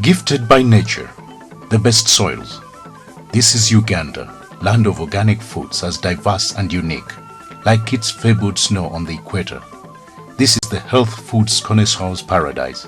Gifted by nature, the best soils. This is Uganda, land of organic foods as diverse and unique, like its fabled snow on the equator. This is the health foods connoisseur's paradise.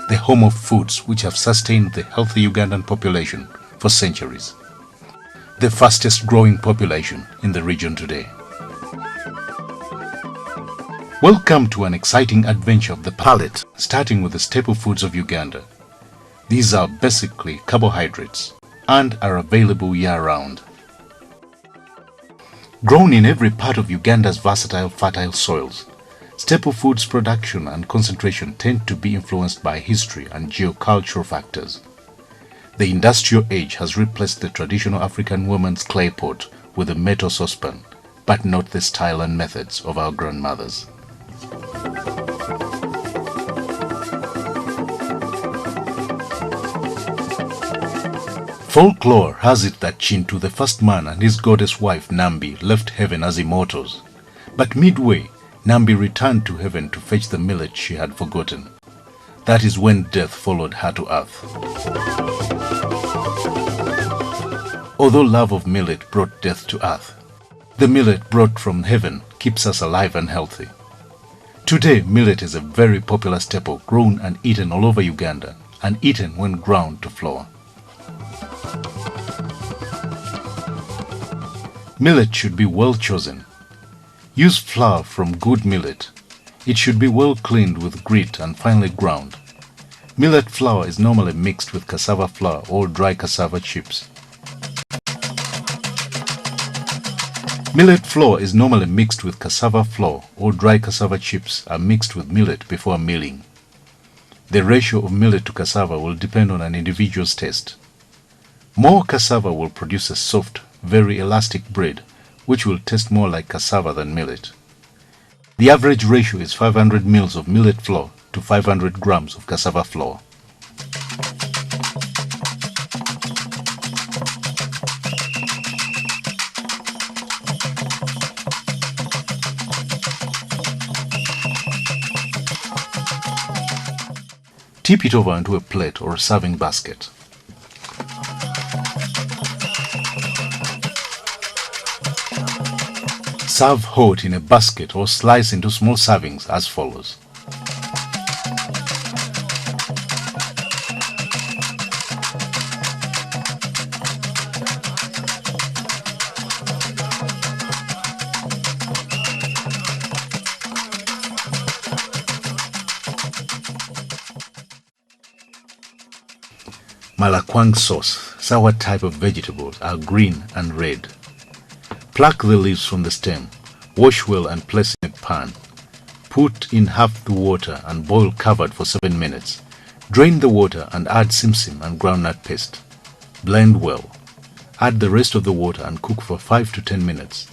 The home of foods which have sustained the healthy Ugandan population for centuries. The fastest growing population in the region today. Welcome to an exciting adventure of the palate, starting with the staple foods of Uganda. These are basically carbohydrates and are available year-round. Grown in every part of Uganda's versatile fertile soils, staple foods production and concentration tend to be influenced by history and geocultural factors. The industrial age has replaced the traditional African woman's clay pot with a metal saucepan, but not the style and methods of our grandmothers. Folklore has it that Chintu, the first man, and his goddess wife Nambi left heaven as immortals, but midway Nambi returned to heaven to fetch the millet she had forgotten. That is when death followed her to earth. Although love of millet brought death to earth, the millet brought from heaven keeps us alive and healthy. Today, millet is a very popular staple grown and eaten all over Uganda and eaten when ground to flour. Millet should be well chosen. Use flour from good millet. It should be well cleaned with grit and finely ground. Millet flour is normally mixed with cassava flour or dry cassava chips. Millet flour is normally mixed with cassava flour or dry cassava chips are mixed with millet before milling. The ratio of millet to cassava will depend on an individual's taste. More cassava will produce a soft, very elastic bread, which will taste more like cassava than millet. The average ratio is 500 ml of millet flour to 500 grams of cassava flour. Tip it over into a plate or a serving basket. Serve hot in a basket or slice into small servings as follows. Malakwang sauce, sour type of vegetables, are green and red. Pluck the leaves from the stem, wash well and place in a pan. Put in half the water and boil covered for 7 minutes. Drain the water and add simsim and groundnut paste. Blend well. Add the rest of the water and cook for 5 to 10 minutes.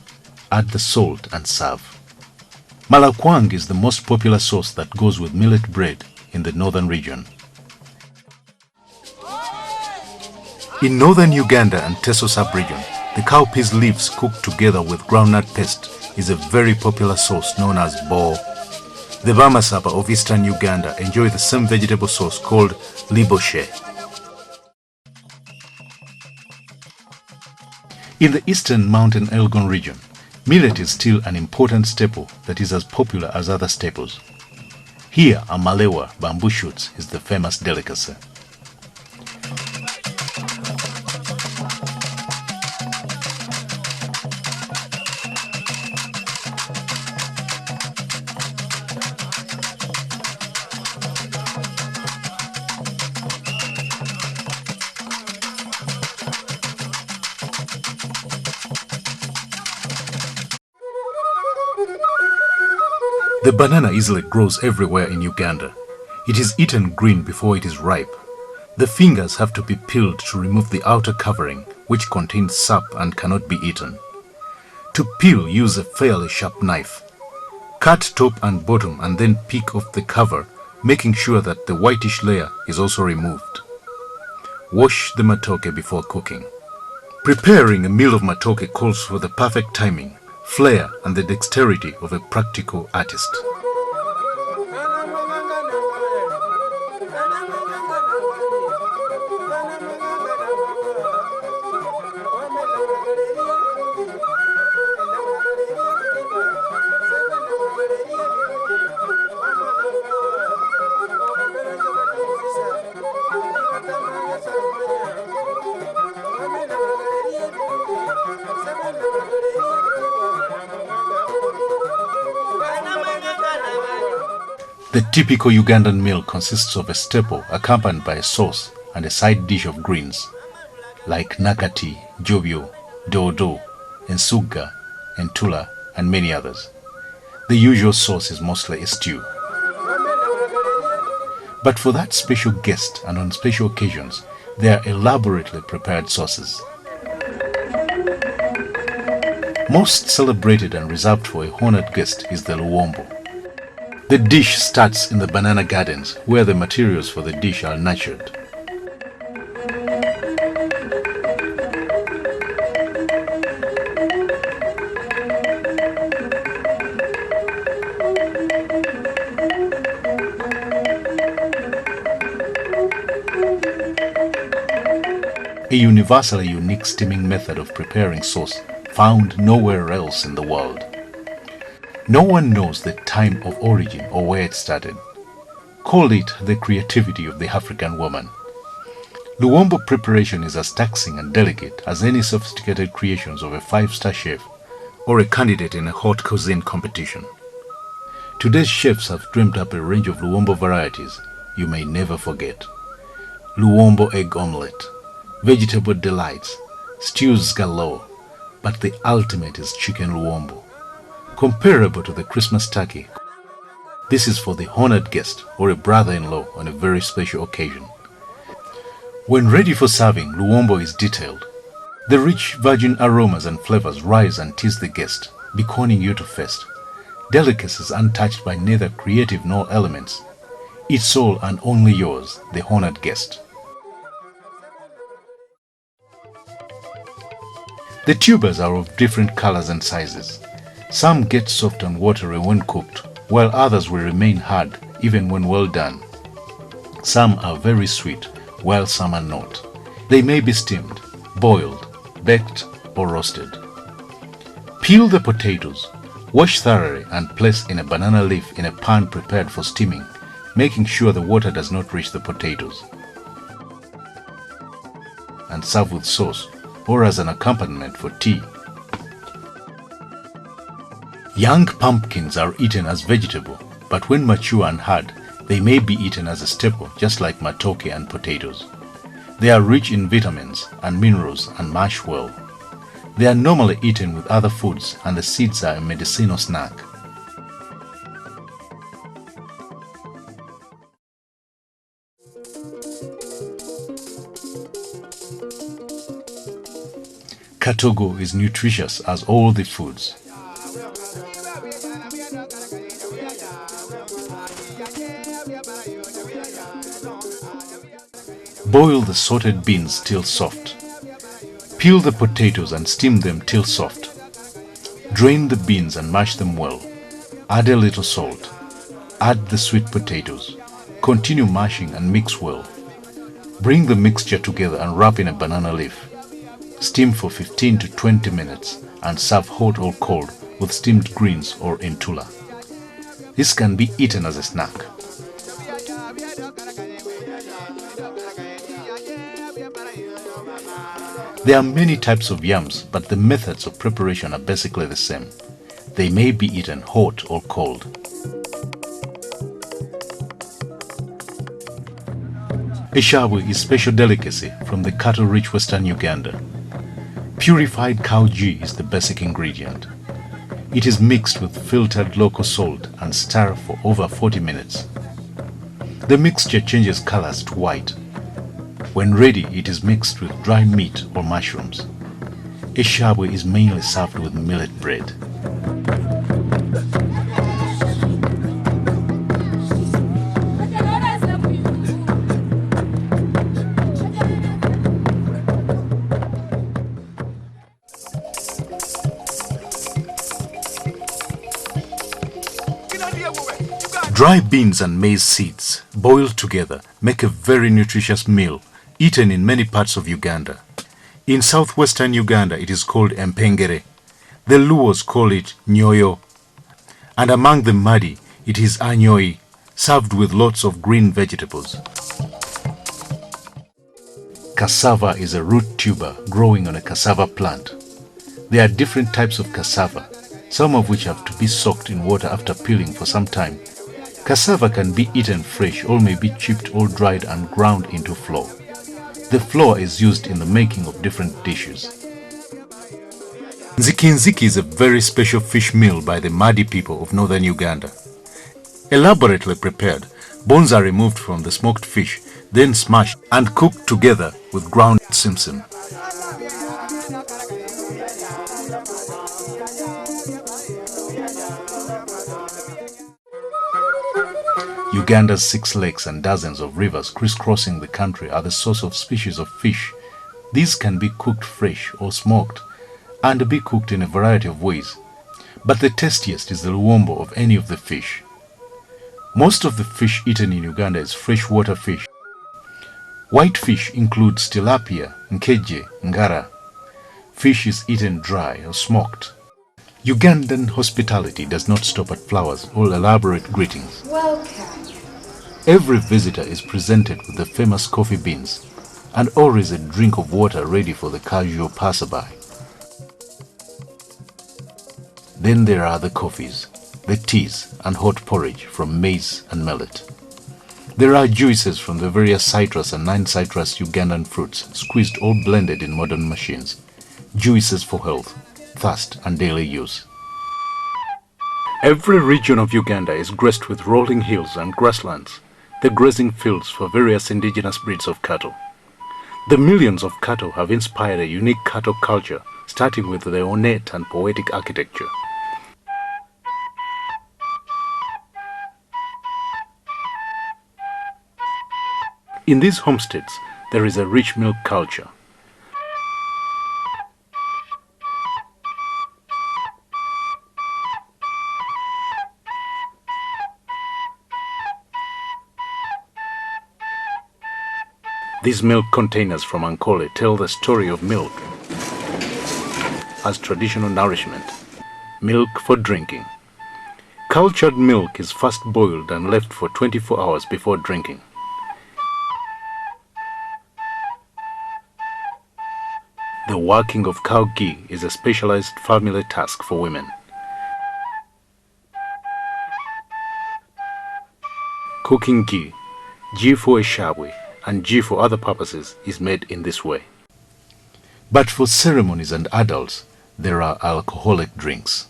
Add the salt and serve. Malakwang is the most popular sauce that goes with millet bread in the northern region. In northern Uganda and Teso sub-region, the cowpeas leaves cooked together with groundnut paste is a very popular sauce known as bo. The Bamasaba of eastern Uganda enjoy the same vegetable sauce called liboshe. In the eastern mountain Elgon region, millet is still an important staple that is as popular as other staples. Here, a malewa, bamboo shoots, is the famous delicacy. The banana easily grows everywhere in Uganda. It is eaten green before it is ripe. The fingers have to be peeled to remove the outer covering, which contains sap and cannot be eaten. To peel, use a fairly sharp knife. Cut top and bottom and then pick off the cover, making sure that the whitish layer is also removed. Wash the matoke before cooking. Preparing a meal of matoke calls for the perfect timing, flair, and the dexterity of a practical artist. The typical Ugandan meal consists of a staple accompanied by a sauce and a side dish of greens like nakati, jobyo, dodo, ensuga, entula, and many others. The usual sauce is mostly a stew. But for that special guest and on special occasions, there are elaborately prepared sauces. Most celebrated and reserved for a honored guest is the luwombo. The dish starts in the banana gardens where the materials for the dish are nurtured. A universally unique steaming method of preparing sauce found nowhere else in the world. No one knows the time of origin or where it started. Call it the creativity of the African woman. Luwombo preparation is as taxing and delicate as any sophisticated creations of a five-star chef or a candidate in a haute cuisine competition. Today's chefs have dreamed up a range of Luwombo varieties you may never forget. Luwombo egg omelette, vegetable delights, stews galore, but the ultimate is chicken luwombo. Comparable to the Christmas turkey, this is for the honored guest or a brother-in-law on a very special occasion. When ready for serving, luwombo is detailed. The rich virgin aromas and flavors rise and tease the guest, beckoning you to feast. Delicacies untouched by neither creative nor elements. It's all and only yours, the honored guest. The tubers are of different colors and sizes. Some get soft and watery when cooked, while others will remain hard even when well done. Some are very sweet, while some are not. They may be steamed, boiled, baked, or roasted. Peel the potatoes, wash thoroughly and place in a banana leaf in a pan prepared for steaming, making sure the water does not reach the potatoes. And serve with sauce or as an accompaniment for tea. Young pumpkins are eaten as vegetable, but when mature and hard, they may be eaten as a staple just like matoke and potatoes. They are rich in vitamins and minerals and mash well. They are normally eaten with other foods and the seeds are a medicinal snack. Katogo is nutritious as all the foods. Boil the sorted beans till soft. Peel the potatoes and steam them till soft. Drain the beans and mash them well. Add a little salt. Add the sweet potatoes. Continue mashing and mix well. Bring the mixture together and wrap in a banana leaf. Steam for 15 to 20 minutes and serve hot or cold with steamed greens or entula. This can be eaten as a snack. There are many types of yams, but the methods of preparation are basically the same. They may be eaten hot or cold. Eshabwe is special delicacy from the cattle-rich western Uganda. Purified cow ghee is the basic ingredient. It is mixed with filtered local salt and stirred for over 40 minutes. The mixture changes colors to white. When ready, it is mixed with dry meat or mushrooms. Eshabwe is mainly served with millet bread. Dry beans and maize seeds, boiled together, make a very nutritious meal, eaten in many parts of Uganda. In southwestern Uganda, it is called empengere. The Luos call it nyoyo. And among the Madi, it is anyoi, served with lots of green vegetables. Cassava is a root tuber growing on a cassava plant. There are different types of cassava, some of which have to be soaked in water after peeling for some time. Cassava can be eaten fresh or may be chipped or dried and ground into flour. The flour is used in the making of different dishes. Nziki is a very special fish meal by the Madi people of northern Uganda. Elaborately prepared, bones are removed from the smoked fish, then smashed and cooked together with ground simsim. Uganda's 6 lakes and dozens of rivers crisscrossing the country are the source of species of fish. These can be cooked fresh or smoked and be cooked in a variety of ways. But the tastiest is the luombo of any of the fish. Most of the fish eaten in Uganda is freshwater fish. White fish includes tilapia, nkeje, ngara. Fish is eaten dry or smoked. Ugandan hospitality does not stop at flowers or elaborate greetings. Welcome. Every visitor is presented with the famous coffee beans and always a drink of water ready for the casual passerby. Then there are the coffees, the teas and hot porridge from maize and millet. There are juices from the various citrus and non-citrus Ugandan fruits, squeezed or blended in modern machines. Juices for health, thirst and daily use. Every region of Uganda is graced with rolling hills and grasslands, the grazing fields for various indigenous breeds of cattle. The millions of cattle have inspired a unique cattle culture, starting with the ornate and poetic architecture. In these homesteads, there is a rich milk culture. These milk containers from Ankole tell the story of milk as traditional nourishment, milk for drinking. Cultured milk is first boiled and left for 24 hours before drinking. The working of cow ghee is a specialized family task for women. Cooking ghee, ghee for eshabwe, and ghee for other purposes is made in this way. But for ceremonies and adults, there are alcoholic drinks.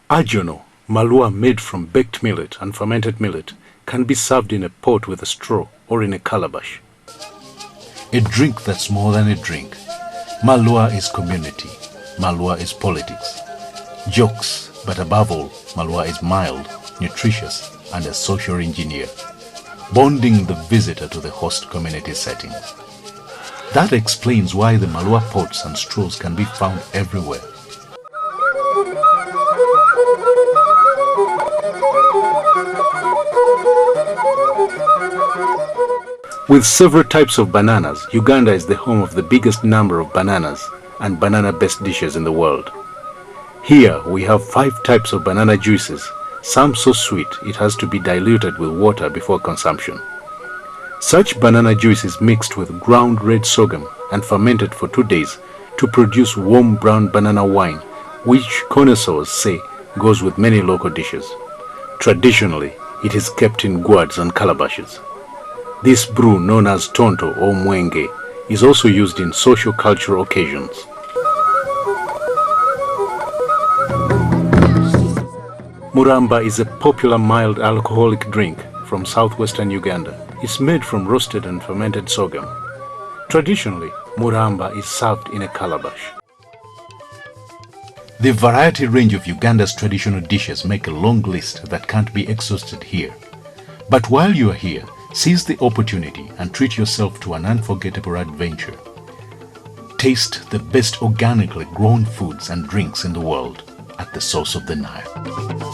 Ajono, malua made from baked millet and fermented millet, can be served in a pot with a straw or in a calabash. A drink that's more than a drink. Malua is community. Malua is politics. Jokes, but above all, Malua is mild, nutritious, and a social engineer, bonding the visitor to the host community setting. That explains why the Malua pots and straws can be found everywhere. With several types of bananas, Uganda is the home of the biggest number of bananas and banana-based dishes in the world. Here we have 5 types of banana juices, some so sweet it has to be diluted with water before consumption. Such banana juice is mixed with ground red sorghum and fermented for 2 days to produce warm brown banana wine, which connoisseurs say goes with many local dishes. Traditionally, it is kept in gourds and calabashes. This brew, known as tonto or mwenge, is also used in social cultural occasions. Muramba is a popular mild alcoholic drink from southwestern Uganda. It's made from roasted and fermented sorghum. Traditionally, muramba is served in a calabash. The variety range of Uganda's traditional dishes make a long list that can't be exhausted here. But while you are here, seize the opportunity and treat yourself to an unforgettable adventure. Taste the best organically grown foods and drinks in the world at the source of the Nile.